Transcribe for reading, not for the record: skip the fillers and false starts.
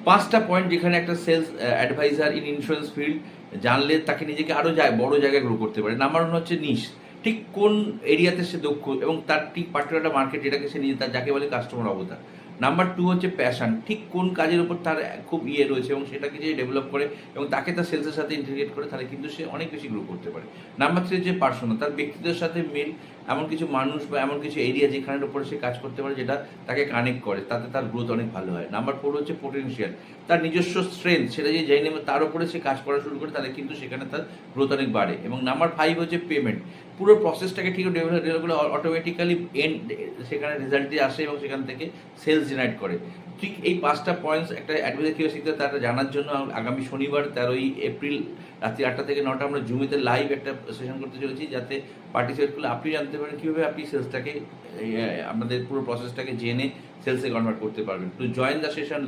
5টা পয়েন্ট যেখানে একটা sales advisor in insurance field জানলে তাকে নিজেকে আরও বড় জায়গায় গ্রো করতে পারে। নাম্বার 1 হচ্ছে নিশ, ঠিক কোন এরিয়াতে সে দক্ষ এবং তার ঠিক পার্টিকুলার মার্কেট যেটাকে সে নিজে তার যাকে বলে কাস্টমার অবতার। নাম্বার 2 হচ্ছে প্যাশন, ঠিক কোন কাজের উপর তার খুব রয়েছে এবং সেটাকে যে ডেভেলপ করে এবং তাকে তার সেলসের সাথে ইন্টিগ্রেট করে, তাহলে কিন্তু সে অনেক বেশি গ্রো করতে পারে। নাম্বার 3 হচ্ছে পার্সোনাল, তার ব্যক্তিত্বের সাথে মিল এমন কিছু মানুষ বা এমন কিছু এরিয়া যেখানের উপরে সে কাজ করতে পারে যেটা তাকে কানেক্ট করে, তাতে তার গ্রোথ অনেক ভালো হয়। নাম্বার 4 হচ্ছে পোটেনশিয়াল, তার নিজস্ব স্ট্রেংথ সেটা যে জেনে নেবে তার উপরে সে কাজ করা শুরু করে, তাহলে কিন্তু সেখানে তার গ্রোথ অনেক বাড়ে। এবং নাম্বার 5 হচ্ছে পেমেন্ট, পুরো প্রসেসটাকে ঠিক ডেভেলপ করে অটোমেটিক্যালি এন্ড সেখানে রেজাল্ট দিয়ে আসে এবং সেখান থেকে সেলস জেনারেট করে। ঠিক এই 5টা পয়েন্টস একটা অ্যাডভাইজার কীভাবে শিখতে হয় তাটা জানার জন্য আগামী শনিবার 13ই এপ্রিল রাত্রি 8টা থেকে 9টা আমরা জুমেতে লাইভ একটা সেশন করতে চলেছি, যাতে পার্টিসিপেট করলে আপনি জানতে পারেন কীভাবে আপনি সেলসটাকে আমাদের পুরো প্রসেসটাকে জেনে সেলসে কনভার্ট করতে পারবেন। To join the session